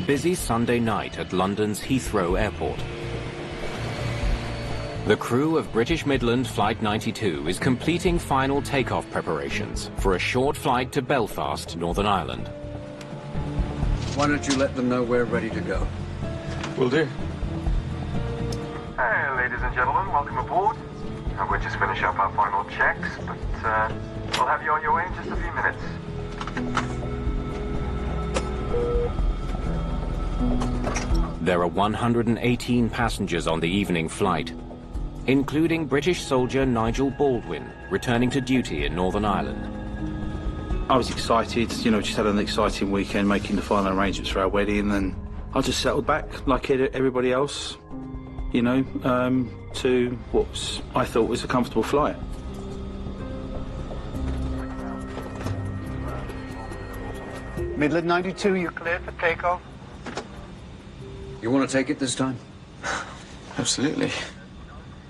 busy Sunday night at London's Heathrow Airport. The crew of British Midland Flight 92 is completing final takeoff preparations for a short flight to Belfast, Northern Ireland. Why don't you let them know we're ready to go? Will do. Hey, ladies and gentlemen, welcome aboard. We're just finishing up our final checks, but we'll have you on your way in just a few minutes. There are 118 passengers on the evening flight, including British soldier Nigel Baldwin, returning to duty in Northern Ireland. I was excited, you know, just had an exciting weekend making the final arrangements for our wedding, and I just settled back like everybody else, you know, to what I thought was a comfortable flight. Midland 92, you're clear for takeoff. You want to take it this time? Absolutely.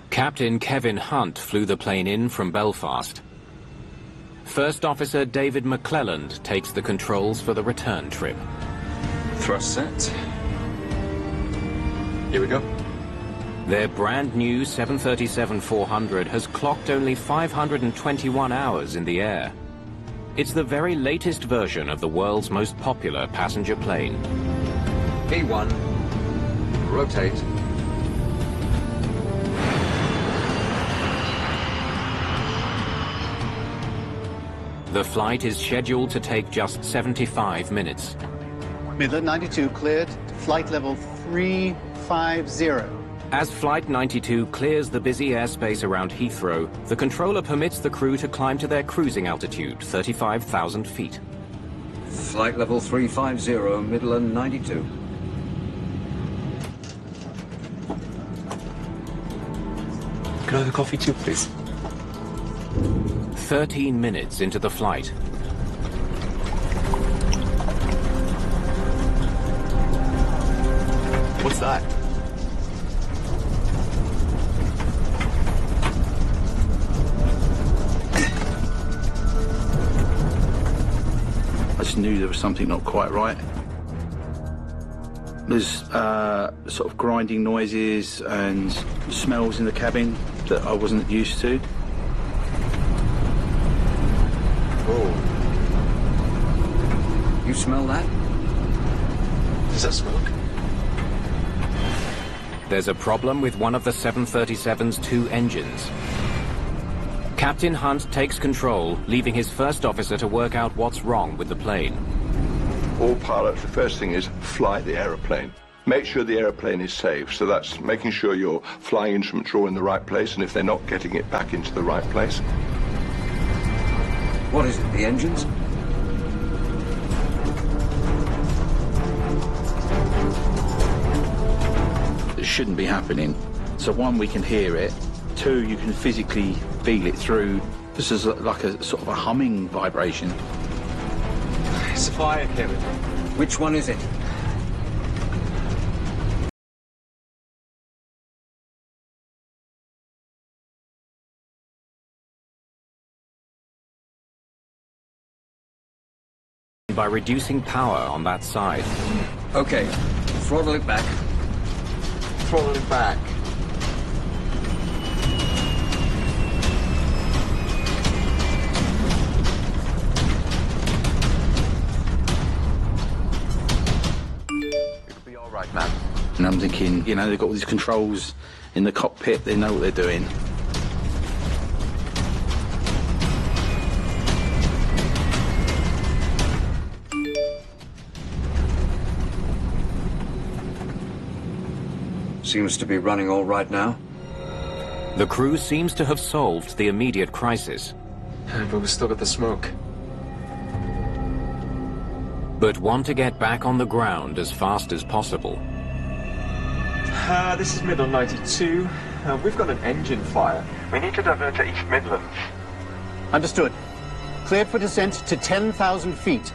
Captain Kevin Hunt flew the plane in from Belfast. First Officer David McClelland takes the controls for the return trip. Thrust set. Here we go. Their brand new 737-400 has clocked only 521 hours in the air. It's the very latest version of the world's most popular passenger plane. E1, rotate. The flight is scheduled to take just 75 minutes. Midland 92 cleared to flight level 350. As Flight 92 clears the busy airspace around Heathrow, the controller permits the crew to climb to their cruising altitude, 35,000 feet. Flight level 350, Midland 92. Can I have a coffee too, please? 13 minutes into the flight. What's that? I just knew there was something not quite right. There's sort of grinding noises and smells in the cabin that I wasn't used to. Oh. You smell that? Does that smoke? There's a problem with one of the 737's two engines. Captain Hunt takes control, leaving his first officer to work out what's wrong with the plane. All pilots, the first thing is fly the aeroplane. Make sure the aeroplane is safe. So that's making sure your flying instruments are all in the right place, and if they're not, getting it back into the right place. What is it, the engines? It shouldn't be happening. So one, we can hear it. Two, you can physically feel it through. This is like a sort of a humming vibration. It's a fire, Kevin. Which one is it? By reducing power on that side. Okay, throttle it back. Throttle it back. It'll be all right, man. And I'm thinking, you know, they've got all these controls in the cockpit, they know what they're doing. Seems to be running all right now. The crew seems to have solved the immediate crisis, But we've still got the smoke. but want to get back on the ground as fast as possible. This is Midland 92. We've got an engine fire. We need to divert to East Midlands. Understood. Cleared for descent to 10,000 feet.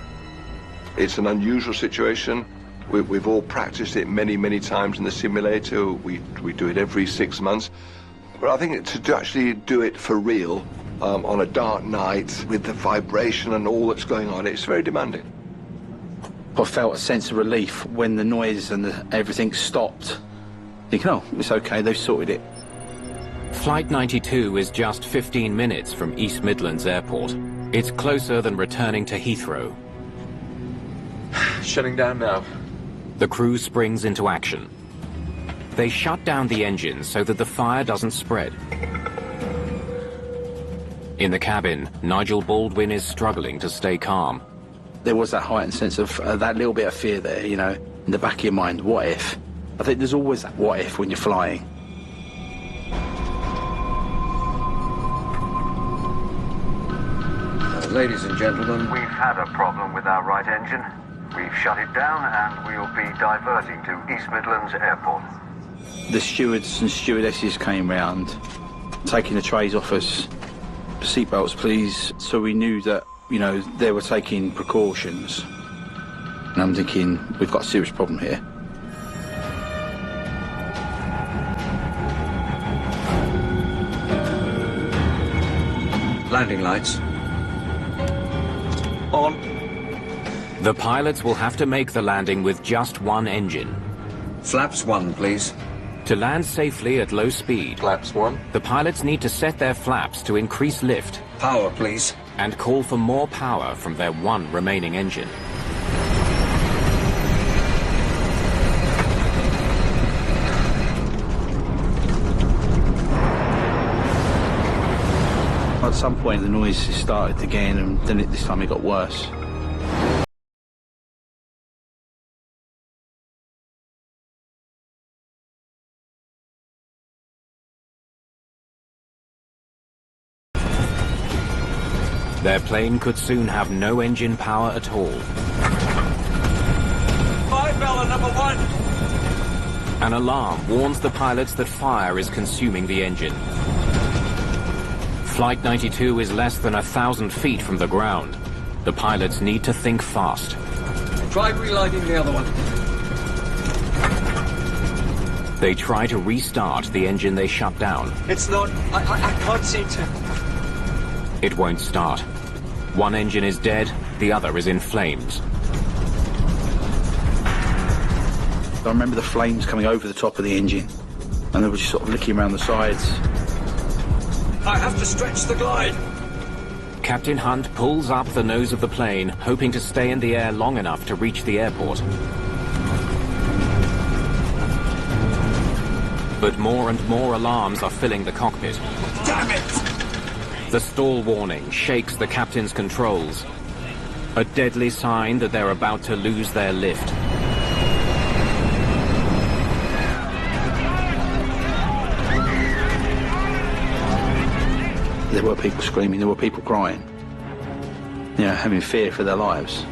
It's an unusual situation. We've all practiced it many, many times in the simulator. We do it every 6 months. But I think to actually do it for real on a dark night with the vibration and all that's going on, it's very demanding. I felt a sense of relief when the noise and everything stopped. Thinking, oh, it's okay, they've sorted it. Flight 92 is just 15 minutes from East Midlands Airport. It's closer than returning to Heathrow. Shutting down now. The crew springs into action. They shut down the engines so that the fire doesn't spread. In the cabin, Nigel Baldwin is struggling to stay calm. There was that heightened sense of that little bit of fear there, you know, in the back of your mind. What if? I think there's always that what if when you're flying. Ladies and gentlemen, We've had a problem with our right engine. We've shut it down and we'll be diverting to East Midlands Airport. The stewards and stewardesses came round, taking the trays off us. Seatbelts, please. So we knew that, you know, they were taking precautions. And I'm thinking, we've got a serious problem here. landing lights. On. The pilots will have to make the landing with just one engine. Flaps 1, please. To land safely at low speed, Flaps 1. the pilots need to set their flaps to increase lift Power, please. and call for more power from their one remaining engine. At some point the noise started again, and then this time it got worse. Their plane could soon have no engine power at all. 5-Bella number 1. An alarm warns the pilots that fire is consuming the engine. Flight 92 is less than 1,000 feet from the ground. The pilots need to think fast. Try relighting the other one. They try to restart the engine they shut down. It's not. I can't seem to. It won't start. One engine is dead, the other is in flames. I remember the flames coming over the top of the engine, and they were just sort of licking around the sides. I have to stretch the glide. Captain Hunt pulls up the nose of the plane, hoping to stay in the air long enough to reach the airport. But more and more alarms are filling the cockpit. Damn it! The stall warning shakes the captain's controls. A deadly sign that they're about to lose their lift. There were people screaming, there were people crying. You know, having fear for their lives.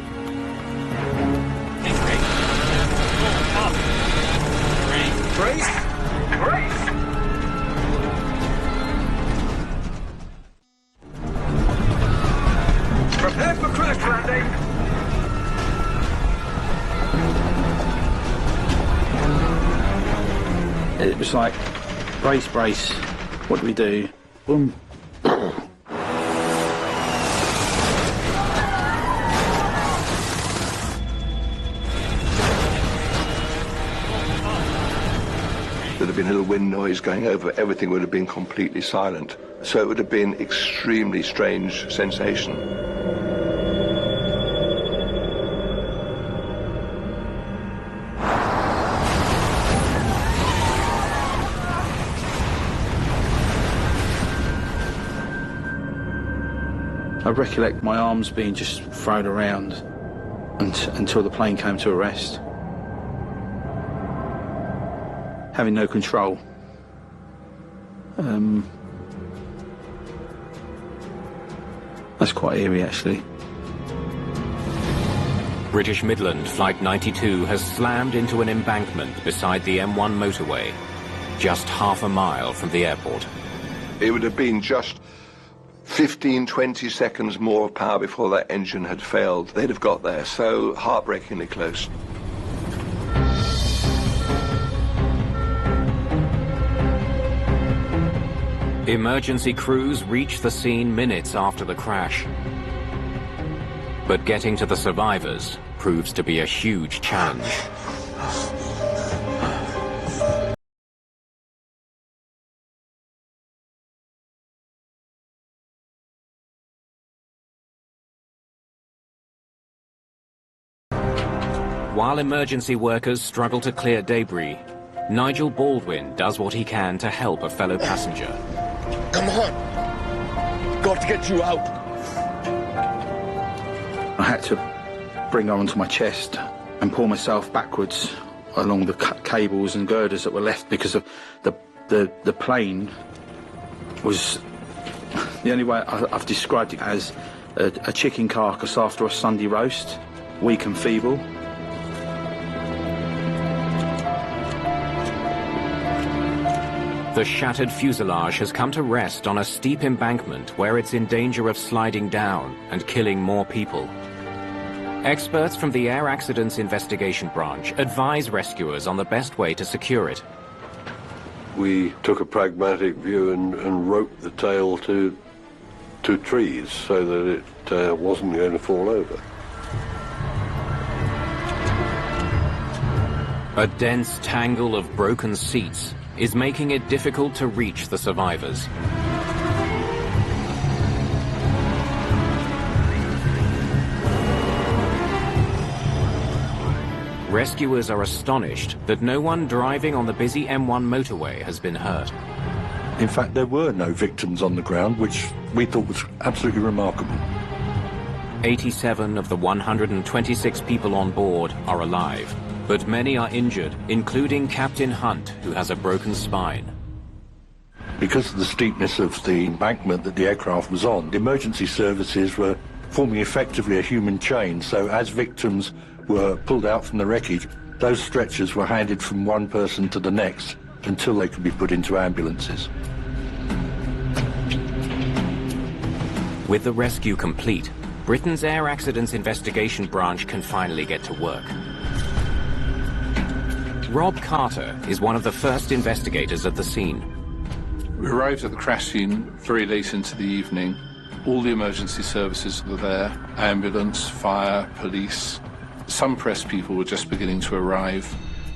Brace! Brace! Prepare for crash landing! It was like, brace, brace, what do we do? Boom. There'd have been a little wind noise going over, everything would have been completely silent. So it would have been extremely strange sensation. I recollect my arms being just thrown around until the plane came to a rest. Having no control. That's quite eerie, actually. British Midland Flight 92 has slammed into an embankment beside the M1 motorway, just half a mile from the airport. It would have been just 15, 20 seconds more of power before that engine had failed. They'd have got there, so heartbreakingly close. Emergency crews reach the scene minutes after the crash. But getting to the survivors proves to be a huge challenge. While emergency workers struggle to clear debris, Nigel Baldwin does what he can to help a fellow passenger. Come on! Got to get you out! I had to bring her onto my chest and pull myself backwards along the cables and girders that were left because of the plane was... The only way I've described it as a chicken carcass after a Sunday roast, weak and feeble. The shattered fuselage has come to rest on a steep embankment where it's in danger of sliding down and killing more people. Experts from the Air Accidents Investigation Branch advise rescuers on the best way to secure it. We took a pragmatic view and roped the tail to trees so that it wasn't going to fall over. A dense tangle of broken seats is making it difficult to reach the survivors. Rescuers are astonished that no one driving on the busy M1 motorway has been hurt. In fact, there were no victims on the ground, which we thought was absolutely remarkable. 87 of the 126 people on board are alive, but many are injured, including Captain Hunt, who has a broken spine. Because of the steepness of the embankment that the aircraft was on, the emergency services were forming effectively a human chain, so as victims were pulled out from the wreckage, those stretchers were handed from one person to the next until they could be put into ambulances. With the rescue complete, Britain's Air Accidents Investigation Branch can finally get to work. Rob Carter is one of the first investigators at the scene. We arrived at the crash scene very late into the evening. All the emergency services were there, ambulance, fire, police. Some press people were just beginning to arrive.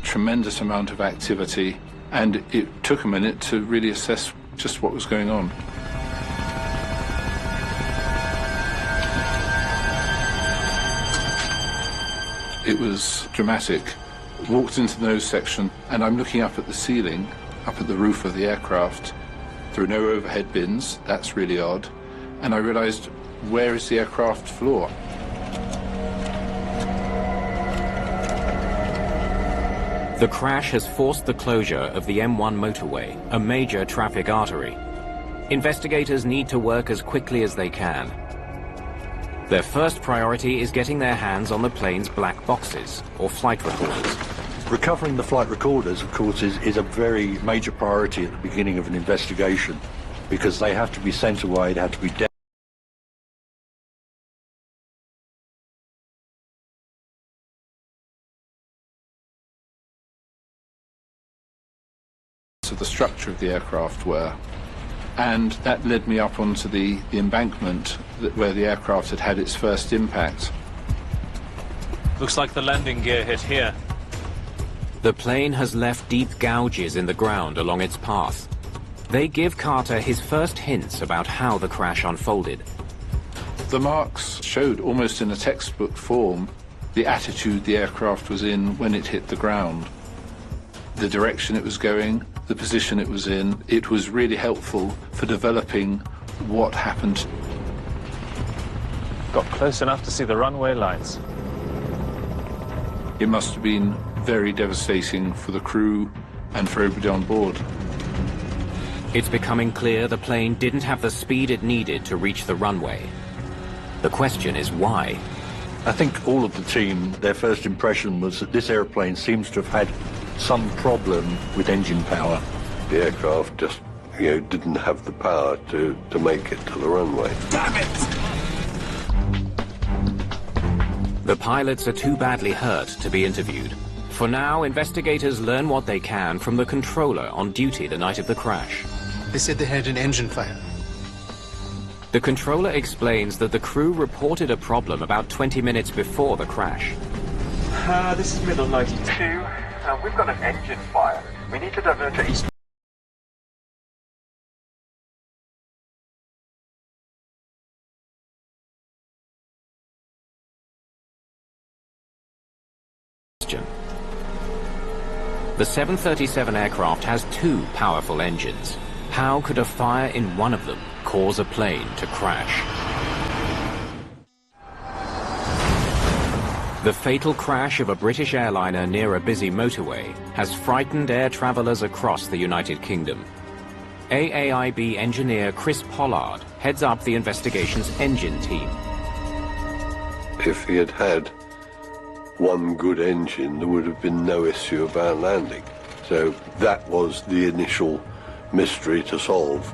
Tremendous amount of activity, and it took a minute to really assess just what was going on. It was dramatic. Walked into the nose section, and I'm looking up at the ceiling, up at the roof of the aircraft. There are no overhead bins, that's really odd. And I realized, where is the aircraft floor? The crash has forced the closure of the M1 motorway, a major traffic artery. Investigators need to work as quickly as they can. Their first priority is getting their hands on the plane's black boxes, or flight recorders. Recovering the flight recorders, of course, is a very major priority at the beginning of an investigation, because they have to be sent away, they have to be dealt. So the structure of the aircraft were, and that led me up onto the embankment where the aircraft had had its first impact. Looks like the landing gear hit here. The plane has left deep gouges in the ground along its path. They give Carter his first hints about how the crash unfolded. The marks showed almost in a textbook form the attitude the aircraft was in when it hit the ground. The direction it was going, the position it was in. It was really helpful for developing what happened. Got close enough to see the runway lights. It must have been very devastating for the crew and for everybody on board. It's becoming clear the plane didn't have the speed it needed to reach the runway. The question is why? I think all of the team, their first impression was that this airplane seems to have had some problem with engine power. The aircraft just, didn't have the power to make it to the runway. Damn it! The pilots are too badly hurt to be interviewed. For now, investigators learn what they can from the controller on duty the night of the crash. They said they had an engine fire. The controller explains that the crew reported a problem about 20 minutes before the crash. This is Midland 92. We've got an engine fire. We need to divert to East. The 737 aircraft has two powerful engines. How could a fire in one of them cause a plane to crash? The fatal crash of a British airliner near a busy motorway has frightened air travellers across the United Kingdom. AAIB engineer Chris Pollard heads up the investigation's engine team. If he had had one good engine, there would have been no issue about landing. So that was the initial mystery to solve.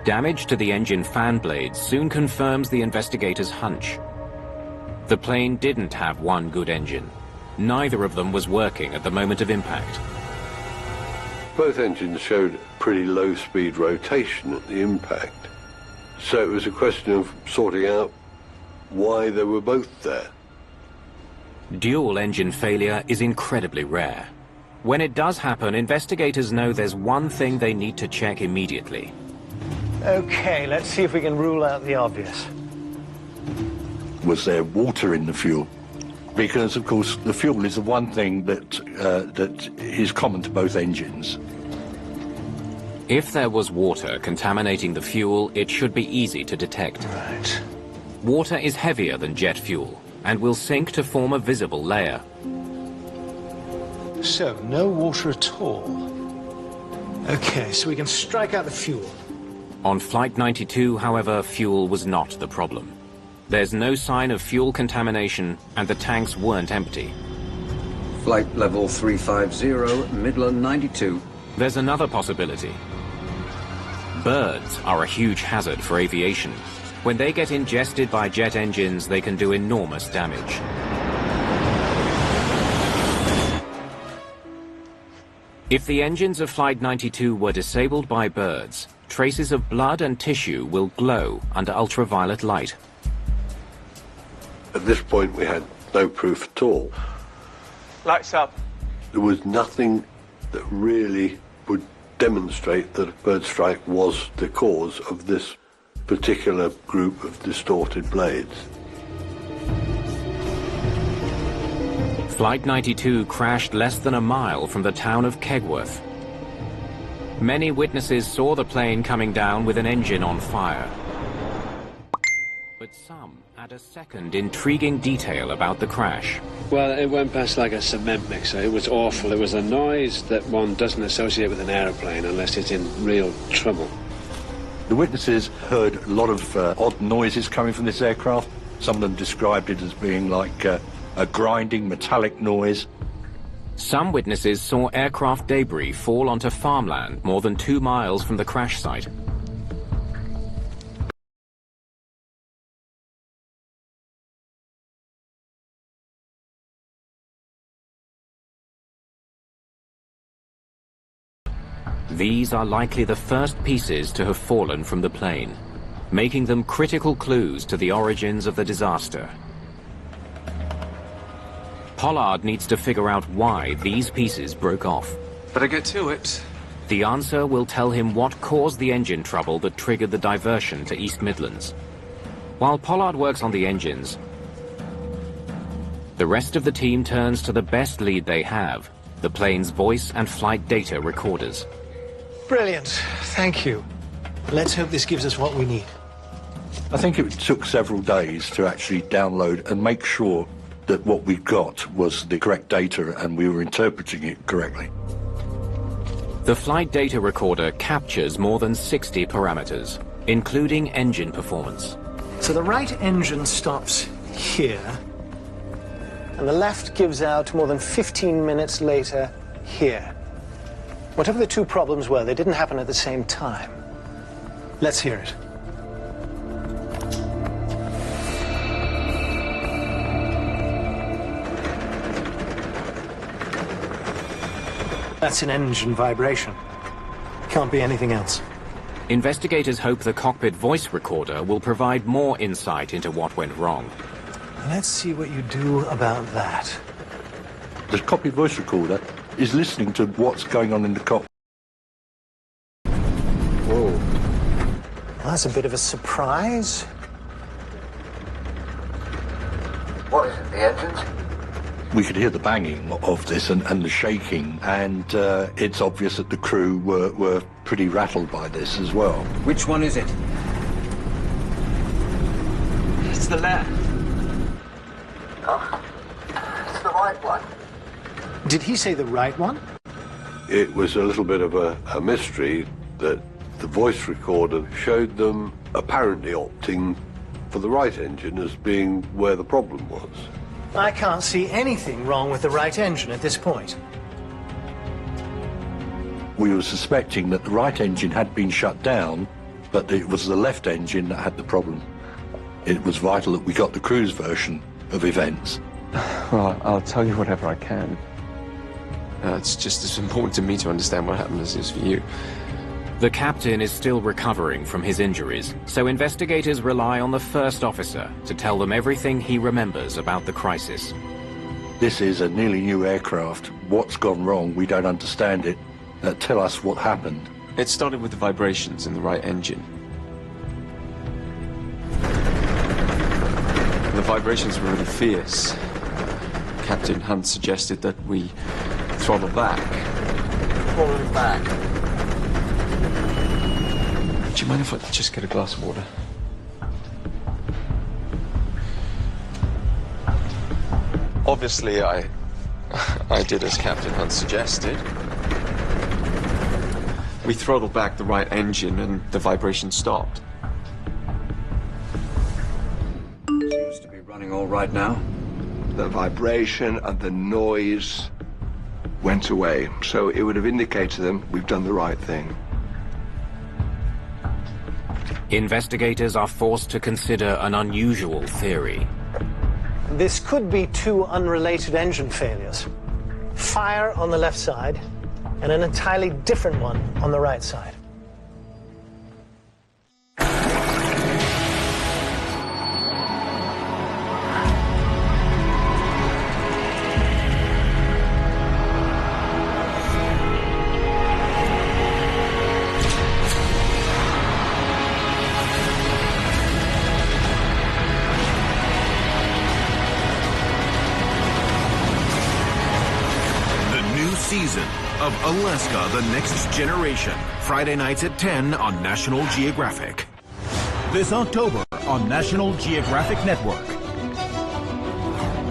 Damage to the engine fan blades soon confirms the investigators' hunch. The plane didn't have one good engine. Neither of them was working at the moment of impact. Both engines showed pretty low speed rotation at the impact. So it was a question of sorting out why they were both there. Dual engine failure is incredibly rare. When it does happen, investigators know there's one thing they need to check immediately. Okay, let's see if we can rule out the obvious. Was there water in the fuel? Because, of course, the fuel is the one thing that is common to both engines. If there was water contaminating the fuel, it should be easy to detect. Right. Water is heavier than jet fuel and will sink to form a visible layer. So, no water at all. Okay, so we can strike out the fuel. On Flight 92, however, fuel was not the problem. There's no sign of fuel contamination, and the tanks weren't empty. Flight level 350, Midland 92. There's another possibility. Birds are a huge hazard for aviation. When they get ingested by jet engines, they can do enormous damage. If the engines of Flight 92 were disabled by birds, traces of blood and tissue will glow under ultraviolet light. At this point, we had no proof at all. Lights up. There was nothing that really would demonstrate that a bird strike was the cause of this particular group of distorted blades. Flight 92 crashed less than a mile from the town of Kegworth. Many witnesses saw the plane coming down with an engine on fire. But some add a second intriguing detail about the crash. Well, it went past like a cement mixer. It was awful. It was a noise that one doesn't associate with an aeroplane unless it's in real trouble. The witnesses heard a lot of odd noises coming from this aircraft. Some of them described it as being like a grinding metallic noise. Some witnesses saw aircraft debris fall onto farmland more than 2 miles from the crash site. These are likely the first pieces to have fallen from the plane, making them critical clues to the origins of the disaster. Pollard needs to figure out why these pieces broke off. Better get to it. The answer will tell him what caused the engine trouble that triggered the diversion to East Midlands. While Pollard works on the engines, the rest of the team turns to the best lead they have, the plane's voice and flight data recorders. Brilliant. Thank you. Let's hope this gives us what we need. I think it took several days to actually download and make sure that what we got was the correct data and we were interpreting it correctly. The flight data recorder captures more than 60 parameters, including engine performance. So the right engine stops here, and the left gives out more than 15 minutes later here. Whatever the two problems were, they didn't happen at the same time. Let's hear it. That's an engine vibration. Can't be anything else. Investigators hope the cockpit voice recorder will provide more insight into what went wrong. Let's see what you do about that. The cockpit voice recorder is listening to what's going on in the cockpit. Whoa. Well, that's a bit of a surprise. What is it, the engines? We could hear the banging of this and the shaking, and it's obvious that the crew were pretty rattled by this as well. Which one is it? It's the left. Oh, it's the right one. Did he say the right one? It was a little bit of a mystery that the voice recorder showed them apparently opting for the right engine as being where the problem was. I can't see anything wrong with the right engine at this point. We were suspecting that the right engine had been shut down, but it was the left engine that had the problem. It was vital that we got the crew's version of events. Well, I'll tell you whatever I can. It's just as important to me to understand what happened as it is for you. The captain is still recovering from his injuries, so investigators rely on the first officer to tell them everything he remembers about the crisis. This is a nearly new aircraft. What's gone wrong? We don't understand it. Tell us what happened. It started with the vibrations in the right engine. The vibrations were really fierce. Captain Hunt suggested that we throttle back. Throttle back. Do you mind if I just get a glass of water? Obviously, I did as Captain Hunt suggested. We throttled back the right engine and the vibration stopped. Seems to be running all right now. The vibration and the noise went away, so it would have indicated to them we've done the right thing. Investigators are forced to consider an unusual theory. This could be two unrelated engine failures. Fire on the left side, and an entirely different one on the right side. Season of Alaska: The Next Generation, Friday nights at 10 on National Geographic. This October on National Geographic Network.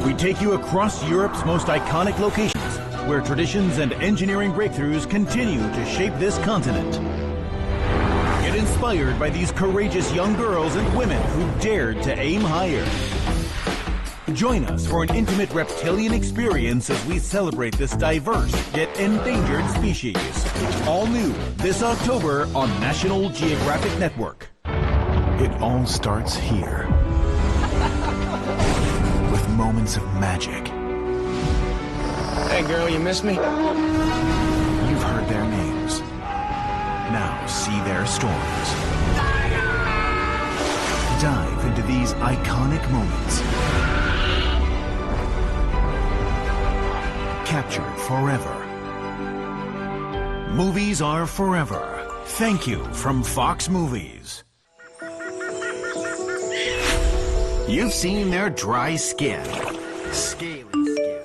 We take you across Europe's most iconic locations, where traditions and engineering breakthroughs continue to shape this continent. Get inspired by these courageous young girls and women who dared to aim higher. Join us for an intimate reptilian experience as we celebrate this diverse yet endangered species. All new this October on National Geographic Network. It all starts here with moments of magic. Hey girl, you miss me? You've heard their names. Now see their stories. Dive into these iconic moments. Captured forever. Movies are forever. Thank you from Fox Movies. You've seen their dry skin, scaly skin.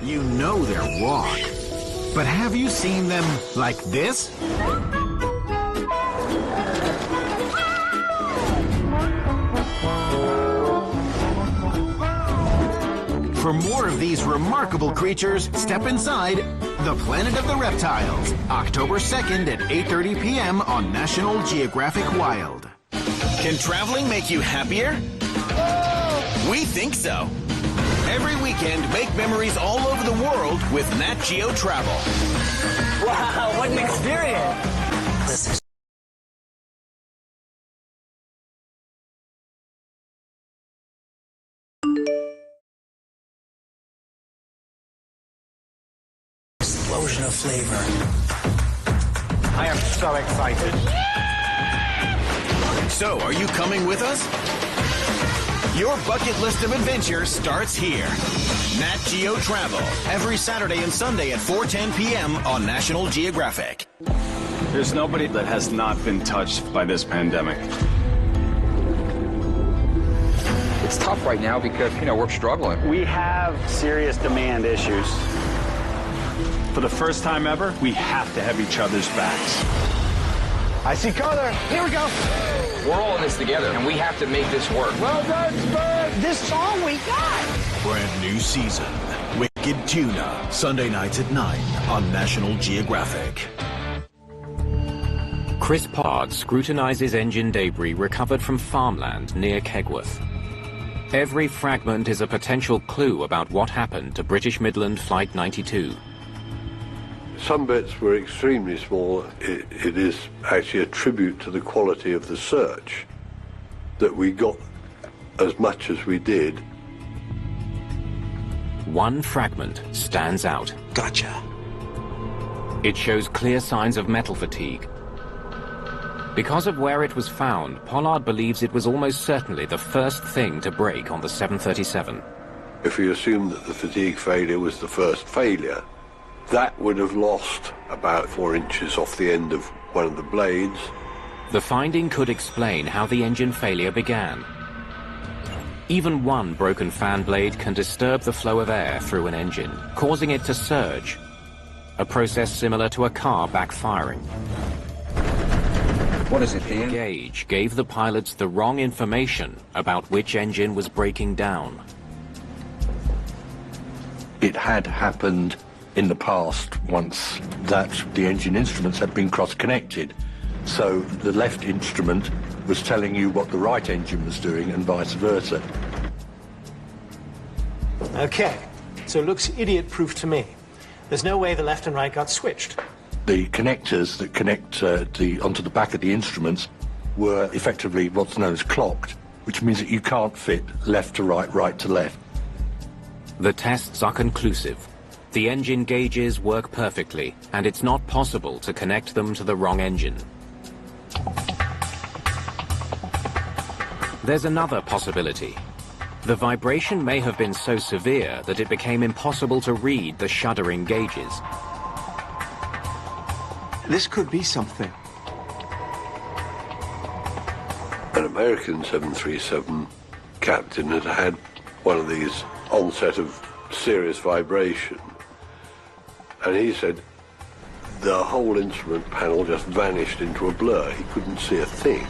You know their walk. But have you seen them like this? For more of these remarkable creatures, step inside The Planet of the Reptiles, October 2nd at 8:30 p.m. on National Geographic Wild. Can traveling make you happier? We think so. Every weekend, make memories all over the world with Nat Geo Travel. Wow, what an experience! Explosion of flavor. I am so excited. So, are you coming with us? Your bucket list of adventure starts here. Nat Geo Travel, every Saturday and Sunday at 4:10 p.m. on National Geographic. There's nobody that has not been touched by this pandemic. It's tough right now because, we're struggling. We have serious demand issues. For the first time ever, we have to have each other's backs. I see color. Here we go. We're all in this together, and we have to make this work. Well done, Spud. This is all we got. Brand new season. Wicked Tuna. Sunday nights at 9 on National Geographic. Chris Pollard scrutinizes engine debris recovered from farmland near Kegworth. Every fragment is a potential clue about what happened to British Midland Flight 92. Some bits were extremely small. It is actually a tribute to the quality of the search that we got as much as we did. One fragment stands out. Gotcha. It shows clear signs of metal fatigue. Because of where it was found, Pollard believes it was almost certainly the first thing to break on the 737. If we assume that the fatigue failure was the first failure, that would have lost about 4 inches off the end of one of the blades. The finding could explain how the engine failure began. Even one broken fan blade can disturb the flow of air through an engine, causing it to surge, a process similar to a car backfiring. What is it, Ian? The gauge gave the pilots the wrong information about which engine was breaking down. It had happened in the past once that the engine instruments had been cross-connected. So the left instrument was telling you what the right engine was doing and vice versa. Okay, so it looks idiot-proof to me. There's no way the left and right got switched. The connectors that connect onto the back of the instruments were effectively what's known as clocked, which means that you can't fit left to right, right to left. The tests are conclusive. The engine gauges work perfectly, and it's not possible to connect them to the wrong engine. There's another possibility. The vibration may have been so severe that it became impossible to read the shuddering gauges. This could be something. An American 737 captain had had one of these onset of serious vibration, and he said the whole instrument panel just vanished into a blur. He couldn't see a thing.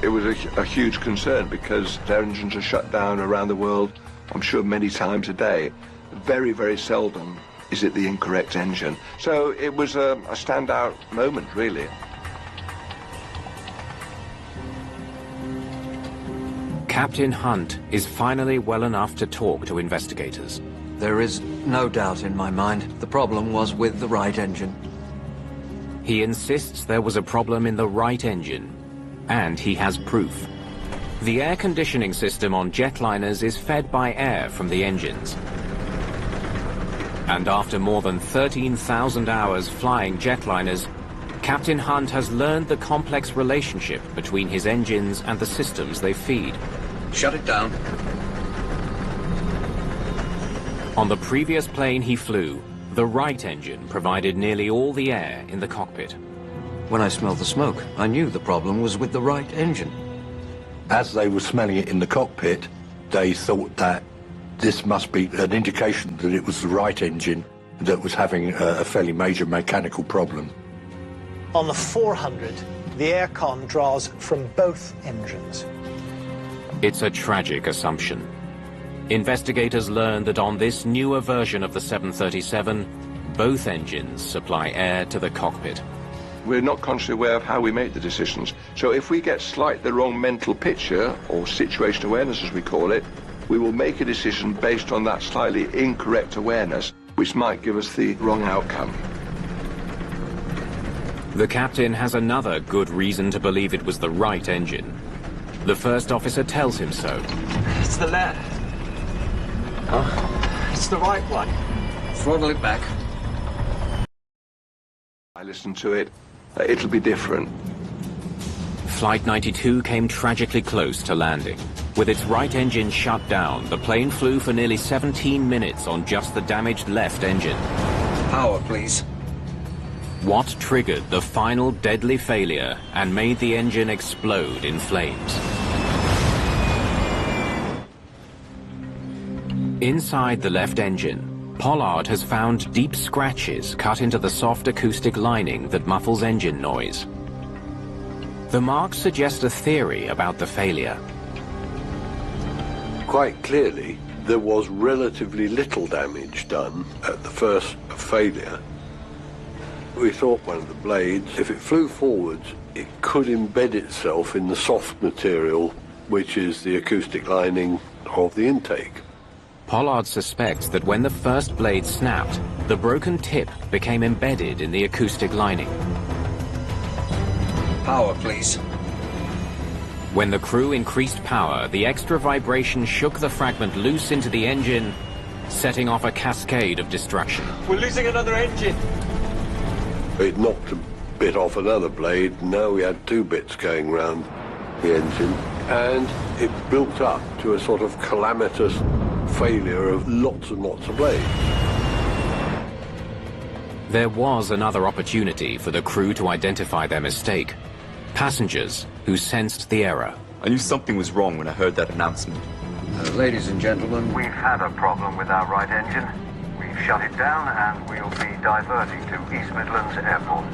It was a huge concern because their engines are shut down around the world, I'm sure many times a day. Very, very seldom is it the incorrect engine. So it was a standout moment, really. Captain Hunt is finally well enough to talk to investigators. There is no doubt in my mind the problem was with the right engine. He insists there was a problem in the right engine, and he has proof. The air conditioning system on jetliners is fed by air from the engines. And after more than 13,000 hours flying jetliners, Captain Hunt has learned the complex relationship between his engines and the systems they feed. Shut it down. On the previous plane he flew, the right engine provided nearly all the air in the cockpit. When I smelled the smoke, I knew the problem was with the right engine. As they were smelling it in the cockpit, they thought that this must be an indication that it was the right engine that was having a fairly major mechanical problem. On the 400, the aircon draws from both engines. It's a tragic assumption. Investigators learned that on this newer version of the 737, both engines supply air to the cockpit. We're not consciously aware of how we make the decisions. So if we get slightly the wrong mental picture, or situation awareness as we call it, we will make a decision based on that slightly incorrect awareness, which might give us the wrong outcome. The captain has another good reason to believe it was the right engine. The first officer tells him so. It's the left. Huh? It's the right one. Throttle it back. I listened to it. It'll be different. Flight 92 came tragically close to landing. With its right engine shut down, the plane flew for nearly 17 minutes on just the damaged left engine. Power, please. What triggered the final deadly failure and made the engine explode in flames? Inside the left engine, Pollard has found deep scratches cut into the soft acoustic lining that muffles engine noise. The marks suggest a theory about the failure. Quite clearly, there was relatively little damage done at the first failure. We thought one of the blades, if it flew forwards, it could embed itself in the soft material, which is the acoustic lining of the intake. Pollard suspects that when the first blade snapped, the broken tip became embedded in the acoustic lining. Power, please. When the crew increased power, the extra vibration shook the fragment loose into the engine, setting off a cascade of destruction. We're losing another engine. It knocked a bit off another blade, and now we had two bits going round the engine, and it built up to a sort of calamitous failure of lots and lots of blades. There was another opportunity for the crew to identify their mistake. Passengers who sensed the error. I knew something was wrong when I heard that announcement. Ladies and gentlemen, We've had a problem with our right engine. We've shut it down and we'll be diverting to East Midlands Airport.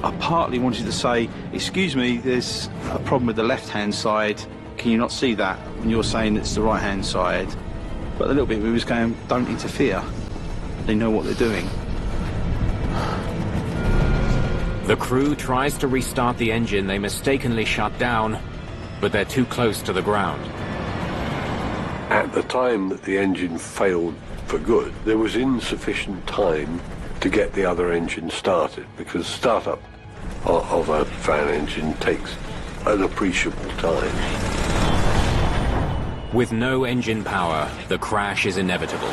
I partly wanted to say, excuse me, there's a problem with the left-hand side. Can you not see that when you're saying it's the right-hand side? But a little bit we was going, don't interfere. They know what they're doing. The crew tries to restart the engine they mistakenly shut down, but they're too close to the ground. At the time that the engine failed for good, there was insufficient time to get the other engine started, because startup of a fan engine takes an appreciable time. With no engine power, the crash is inevitable.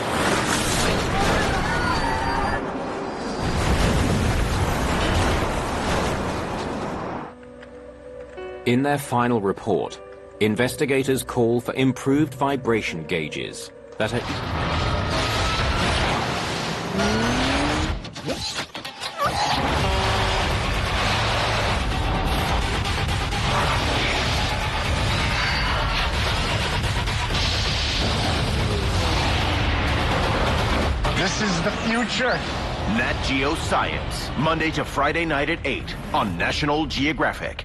In their final report, investigators call for improved vibration gauges that are... This is the future. Nat Geo Science, Monday to Friday night at 8 on National Geographic.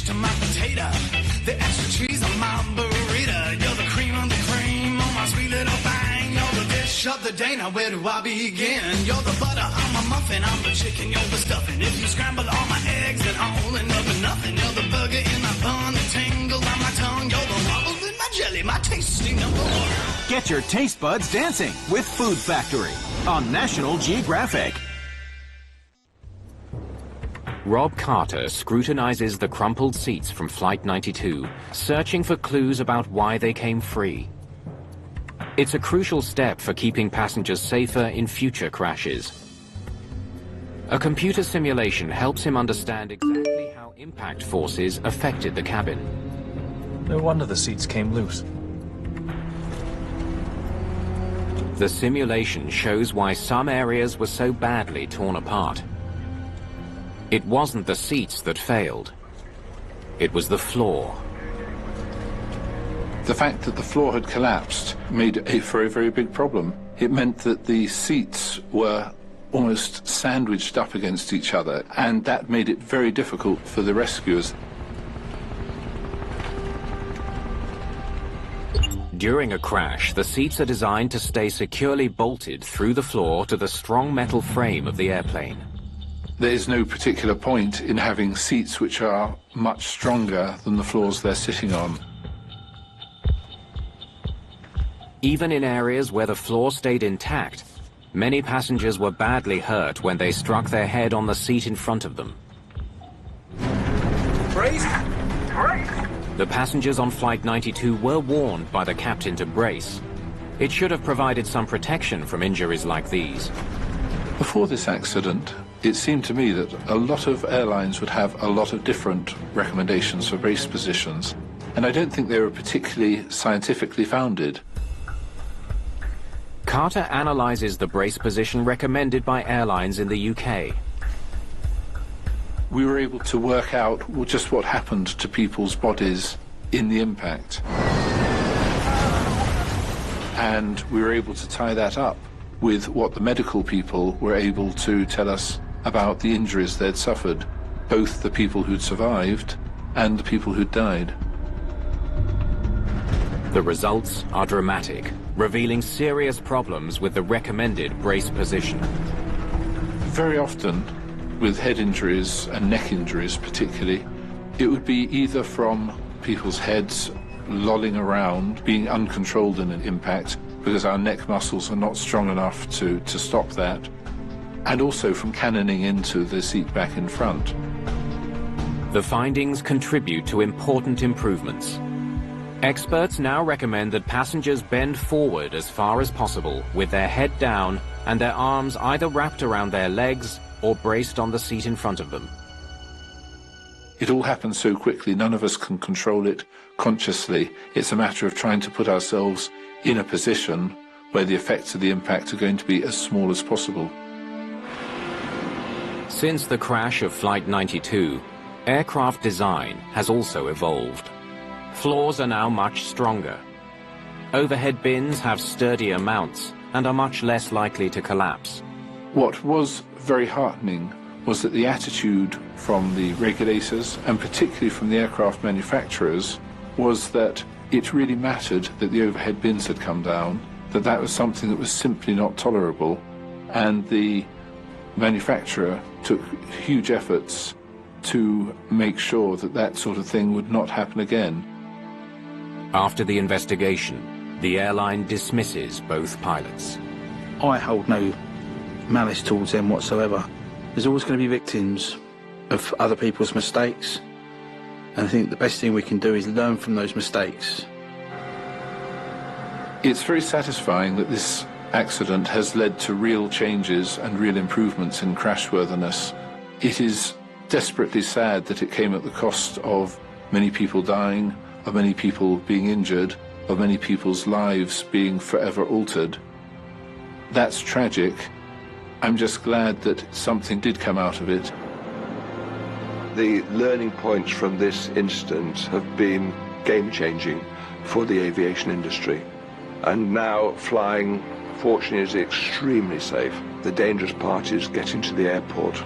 To my potato, the extra cheese on my burrito. You're the cream on the cream on my sweet little thing. You're the dish of the day. Now where do I begin? You're the butter on my muffin. I'm the chicken. You're the stuffing. If you scramble all my eggs, then all end up in nothing. You're the burger in my bun, the tingle on my tongue. You're the waffles in my jelly, my tasty number one. Get your taste buds dancing with Food Factory on National Geographic. Rob Carter scrutinizes the crumpled seats from Flight 92, searching for clues about why they came free. It's a crucial step for keeping passengers safer in future crashes. A computer simulation helps him understand exactly how impact forces affected the cabin. No wonder the seats came loose. The simulation shows why some areas were so badly torn apart. It wasn't the seats that failed. It was the floor. The fact that the floor had collapsed made it a very, very big problem. It meant that the seats were almost sandwiched up against each other, and that made it very difficult for the rescuers. During a crash, the seats are designed to stay securely bolted through the floor to the strong metal frame of the airplane. There is no particular point in having seats which are much stronger than the floors they're sitting on. Even in areas where the floor stayed intact, many passengers were badly hurt when they struck their head on the seat in front of them. Brace! Brace! The passengers on Flight 92 were warned by the captain to brace. It should have provided some protection from injuries like these. Before this accident, it seemed to me that a lot of airlines would have a lot of different recommendations for brace positions, and I don't think they were particularly scientifically founded. Carter analyzes the brace position recommended by airlines in the UK. We were able to work out just what happened to people's bodies in the impact. And we were able to tie that up with what the medical people were able to tell us about the injuries they'd suffered, both the people who'd survived and the people who'd died. The results are dramatic, revealing serious problems with the recommended brace position. Very often, with head injuries and neck injuries particularly, it would be either from people's heads lolling around, being uncontrolled in an impact because our neck muscles are not strong enough to stop that, and also from cannoning into the seat back in front. The findings contribute to important improvements. Experts now recommend that passengers bend forward as far as possible with their head down and their arms either wrapped around their legs or braced on the seat in front of them. It all happens so quickly, none of us can control it consciously. It's a matter of trying to put ourselves in a position where the effects of the impact are going to be as small as possible. Since the crash of Flight 92, aircraft design has also evolved. Floors are now much stronger. Overhead bins have sturdier mounts and are much less likely to collapse. What was very heartening was that the attitude from the regulators, and particularly from the aircraft manufacturers, was that it really mattered that the overhead bins had come down, that that was something that was simply not tolerable, and the manufacturer took huge efforts to make sure that that sort of thing would not happen again. After the investigation, the airline dismisses both pilots. I hold no malice towards them whatsoever. There's always going to be victims of other people's mistakes, and I think the best thing we can do is learn from those mistakes. It's very satisfying that this accident has led to real changes and real improvements in crashworthiness. It is desperately sad that it came at the cost of many people dying, of many people being injured, of many people's lives being forever altered. That's tragic. I'm just glad that something did come out of it. The learning points from this incident have been game-changing for the aviation industry. And now flying, fortunately, is extremely safe. The dangerous part is getting to the airport.